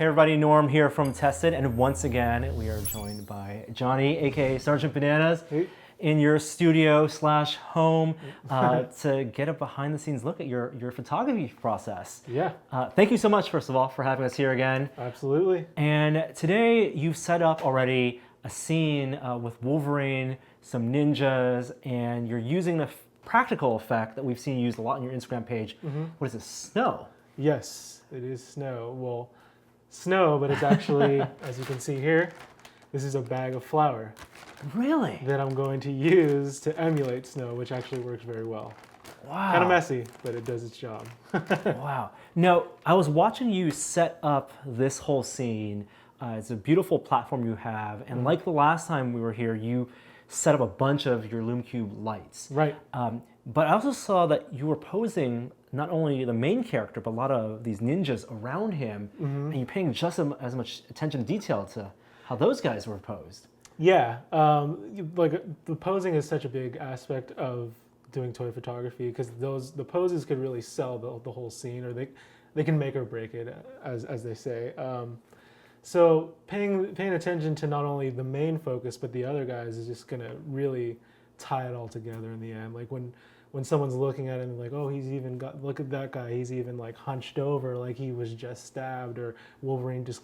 Hey everybody, Norm here from Tested, and once again we are joined by Johnny, aka Sergeant Bananas, Hey. in your studio slash home to get a behind the scenes look at your photography process. Yeah, Thank you so much, first of all, for having us here again. absolutely. And today you've set up already a scene with Wolverine, some ninjas, and you're using the practical effect that we've seen used a lot on your Instagram page. What is it, snow? Yes, it is snow. Well, snow, but it's actually, as you can see here, this is a bag of flour Really? that I'm going to use to emulate snow, which actually works very well. Wow. Kind of messy, but it does its job. Wow. Now, I was watching you set up this whole scene. It's a beautiful platform you have. And like the last time we were here, you set up a bunch of your LumeCube lights. Right. But I also saw that you were posing not only the main character, but a lot of these ninjas around him. And you're paying just as much attention to detail to how those guys were posed. Yeah, like the posing is such a big aspect of doing toy photography because the poses could really sell the whole scene, or they can make or break it, as they say. So paying attention to not only the main focus but the other guys is just gonna really tie it all together in the end. Like when someone's looking at it and like, oh, he's even got, look at that guy, he's even like hunched over like he was just stabbed, or Wolverine just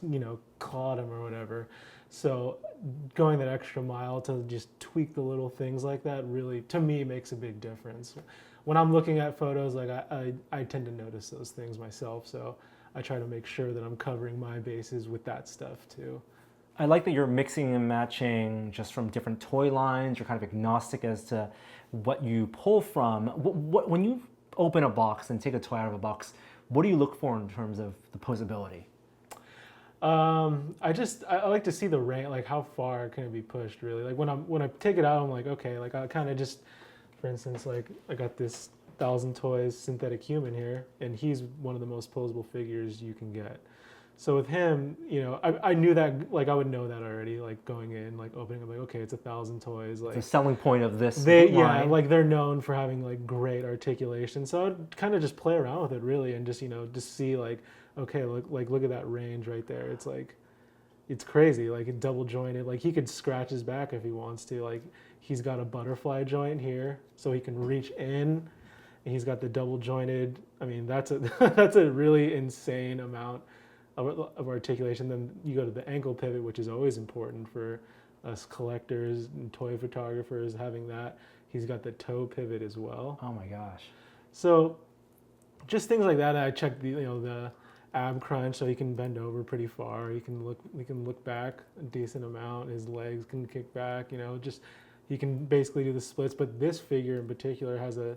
clawed him or whatever. So going that extra mile to just tweak the little things like that really, to me, makes a big difference. When I'm looking at photos, like I tend to notice those things myself, so I try to make sure that I'm covering my bases with that stuff too. I like that you're mixing and matching just from different toy lines. You're kind of agnostic as to what you pull from. When you open a box and take a toy out of a box, what do you look for in terms of the posability? I like to see the range, like how far can it be pushed really. Like when I take it out, I'm like, okay, like I kind of just, for instance, like I got this 1,000 Toys synthetic human here, and he's one of the most posable figures you can get. So with him, I knew that, like I would know that already, like going in, like opening, I'm like, okay, it's 1,000 Toys. Like The selling point of this yeah, line. like they're known for having like great articulation. So I'd kind of just play around with it really, and just just see like, okay, look at that range right there. It's like, it's crazy. Like it double jointed. Like he could scratch his back if he wants to. Like he's got a butterfly joint here, so he can reach in. And he's got the double jointed. I mean, that's a that's a really insane amount of articulation. Then you go to the ankle pivot, which is always important for us collectors and toy photographers, having that. He's got the toe pivot as well. Oh my gosh. So just things like that. I checked the ab crunch, so he can bend over pretty far. He can look back a decent amount. His legs can kick back. Just he can basically do the splits. But this figure in particular has a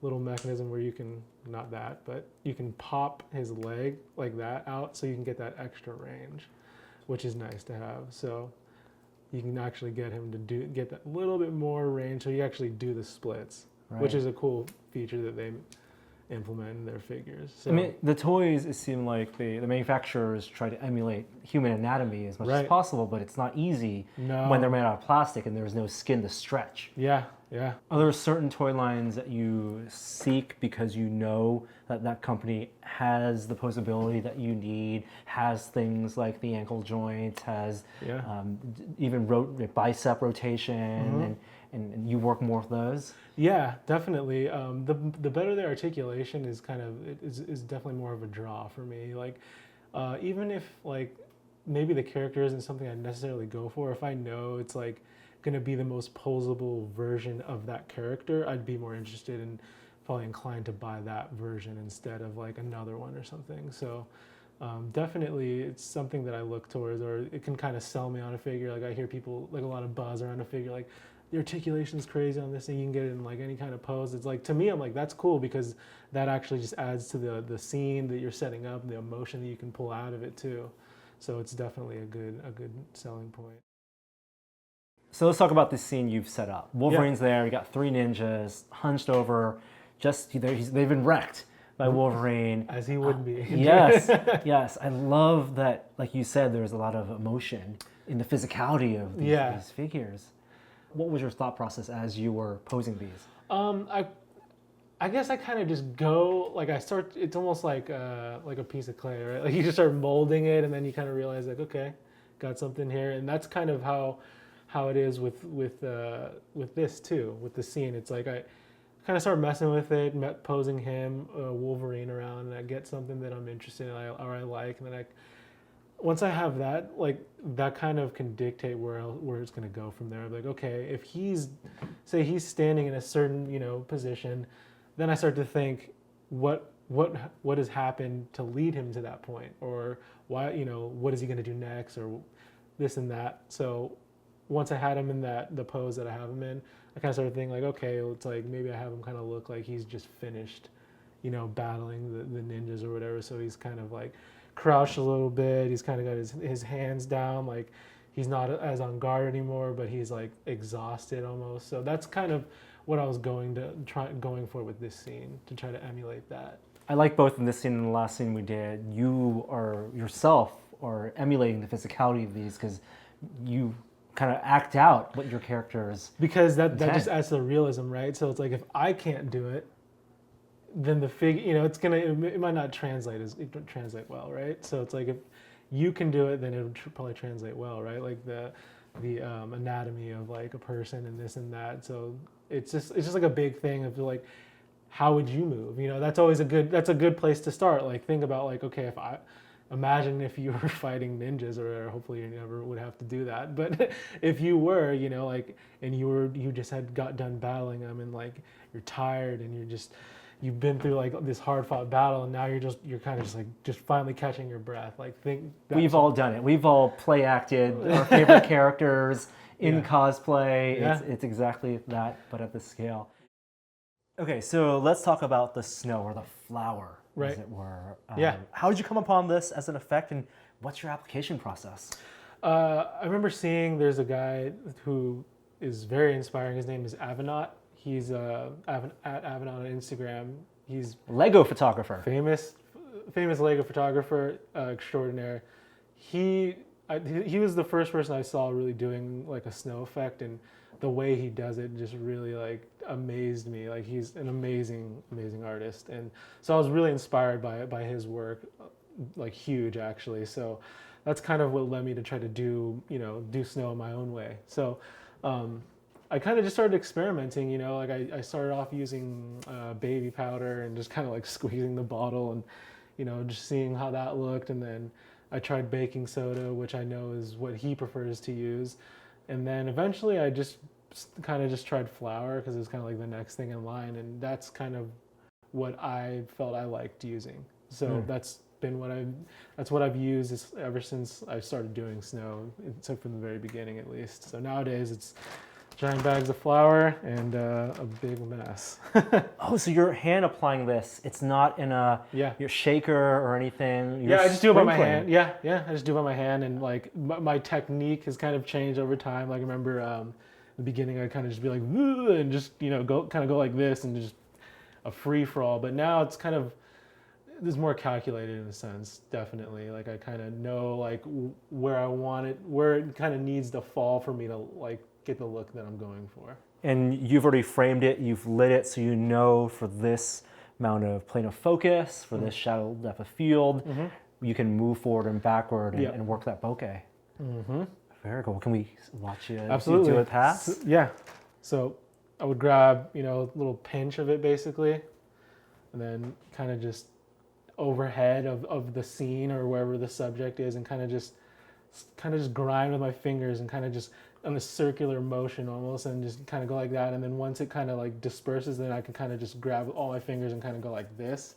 little mechanism where you can, not that, but you can pop his leg like that out, so you can get that extra range, which is nice to have. So you can actually get him to get that little bit more range, so you actually do the splits, which is a cool feature that they implement in their figures. So, I mean, the toys, it seemed like the manufacturers try to emulate human anatomy as much as possible, but it's not easy when they're made out of plastic and there's no skin to stretch. Yeah. Are there certain toy lines that you seek because you know that company has the posability that you need, has things like the ankle joint, has even bicep rotation, and you work more with those? Yeah, definitely. The better the articulation is is definitely more of a draw for me. Like even if like maybe the character isn't something I necessarily go for, if I know it's like going to be the most posable version of that character, I'd be more interested and probably inclined to buy that version instead of like another one or something. So definitely it's something that I look towards, or it can kind of sell me on a figure. Like I hear people, like a lot of buzz around a figure, like the articulation is crazy on this thing, you can get it in like any kind of pose. It's like, to me, I'm like, that's cool, because that actually just adds to the scene that you're setting up, the emotion that you can pull out of it too. So it's definitely a good selling point. So let's talk about this scene you've set up. Wolverine's there, you got 3 ninjas hunched over, they've been wrecked by Wolverine. As he would be. Yes, yes. I love that, like you said, there's a lot of emotion in the physicality of these figures. What was your thought process as you were posing these? I guess I kind of just go like I start. It's almost like a piece of clay, right? Like you just start molding it, and then you kind of realize like, okay, got something here, and that's kind of how it is with this too, with the scene. It's like I kind of start messing with it, posing him, Wolverine around, and I get something that I'm interested in or I like, and then once I have that, like that kind of can dictate where it's going to go from there. Like, okay, if he's standing in a certain position, then I start to think what has happened to lead him to that point, or why what is he going to do next, or this and that. So once I had him in the pose that I have him in, I kind of started thinking like, okay, it's like maybe I have him kind of look like he's just finished, battling the ninjas or whatever. So he's kind of like crouched a little bit. He's kind of got his hands down, like he's not as on guard anymore, but he's like exhausted almost. So that's kind of what I was going for with this scene, to try to emulate that. I like both in this scene and the last scene we did. You are yourself or emulating the physicality of these because you kind of act out what your character is. Because that just adds to the realism, right? So it's like if I can't do it, then the figure, it might not translate well, right? So it's like if you can do it, then it would probably translate well, right? Like the anatomy of like a person and this and that. So it's just like a big thing of like, how would you move? That's always a good place to start. Like think about like, okay, imagine if you were fighting ninjas, or hopefully you never would have to do that. But if you were, like, and you just got done battling them, and like you're tired, and you've been through like this hard fought battle, and now you're kind of just finally catching your breath. Like we've all done it. We've all play acted our favorite characters in cosplay. Yeah. It's exactly that, but at this scale. Okay, so let's talk about the snow, or the flower, right, as it were. Yeah. How did you come upon this as an effect, and what's your application process? I remember seeing there's a guy who is very inspiring. His name is Avanaut. He's at Avanaut on Instagram. He's Lego photographer. Famous Lego photographer extraordinaire. He was the first person I saw really doing like a snow effect, and the way he does it just really like amazed me. Like he's an amazing artist, and so I was really inspired by his work, like huge actually. So that's kind of what led me to try to do snow in my own way. So I kind of just started experimenting. Like I started off using baby powder and just kind of like squeezing the bottle and just seeing how that looked, and then I tried baking soda, which I know is what he prefers to use. And then eventually I just kind of tried flour because it was kind of like the next thing in line. And that's kind of what I felt I liked using. So that's what I've used ever since I started doing snow, except from the very beginning at least. So nowadays it's giant bags of flour and a big mess. Oh, so you're hand applying this. It's not in your shaker or anything. I just do it by my hand. Yeah, I just do it by my hand, and like my technique has kind of changed over time. Like I remember in the beginning, I'd kind of just be like, and just go like this and just a free for all. But now it's kind of more calculated in a sense, definitely. Like I kind of know like where I want it, where it kind of needs to fall for me to like get the look that I'm going for. And you've already framed it, you've lit it, so for this amount of plane of focus, for this shadow depth of field, you can move forward and backward and work that bokeh. Very cool. Can we watch you Absolutely do it pass? Yeah. So I would grab, a little pinch of it basically, and then kind of just overhead of the scene or wherever the subject is, and kind of just grind with my fingers and kind of just on a circular motion almost, and just kind of go like that. And then once it kind of like disperses, then I can kind of just grab all my fingers and kind of go like this,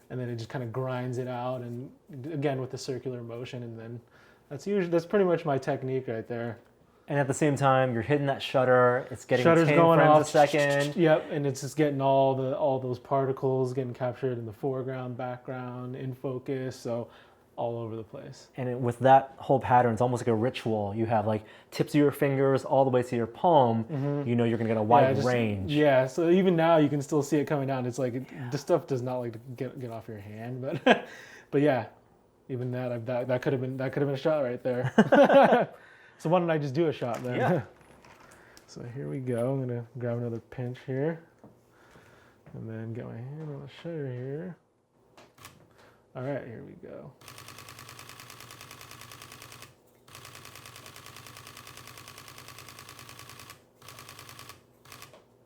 and then it just kind of grinds it out, and again with the circular motion. And then that's pretty much my technique right there. And at the same time, you're hitting that shutter. It's getting Shutter's 10 going frames off. a second. Yep, and it's just getting all those particles getting captured in the foreground, background, in focus, so all over the place. And with that whole pattern, it's almost like a ritual. You have like tips of your fingers all the way to your palm. You're going to get a wide range. Yeah, so even now you can still see it coming down. It's like this stuff does not like to get off your hand, but yeah, even that could have been a shot right there. So why don't I just do a shot then? Yeah. So here we go. I'm gonna grab another pinch here. And then get my hand on the shutter here. All right, here we go.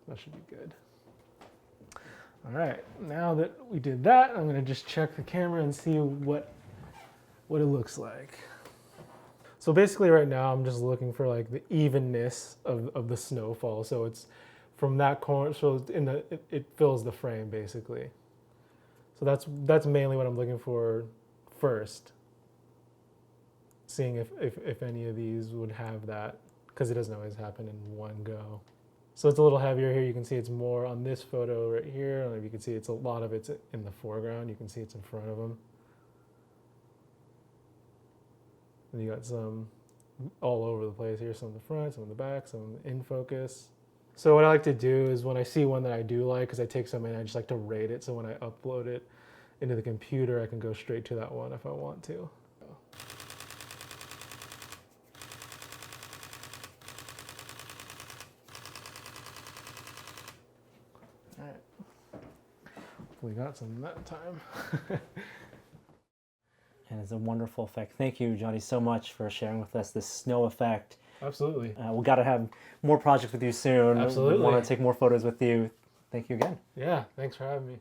That should be good. All right, now that we did that, I'm gonna just check the camera and see what it looks like. So basically right now I'm just looking for like the evenness of the snowfall. So it's from that corner, so it fills the frame basically. So that's mainly what I'm looking for first. Seeing if any of these would have that, because it doesn't always happen in one go. So it's a little heavier here. You can see it's more on this photo right here. And you can see it's a lot of it's in the foreground. You can see it's in front of them. And you got some all over the place here, some in the front, some in the back, some in focus. So what I like to do is when I see one that I do like, because I take some in, I just like to rate it. So when I upload it into the computer, I can go straight to that one if I want to. All right. We got some that time. And it's a wonderful effect. Thank you, Johnny, so much for sharing with us this snow effect. Absolutely. We got to have more projects with you soon. Absolutely. We want to take more photos with you. Thank you again. Yeah, thanks for having me.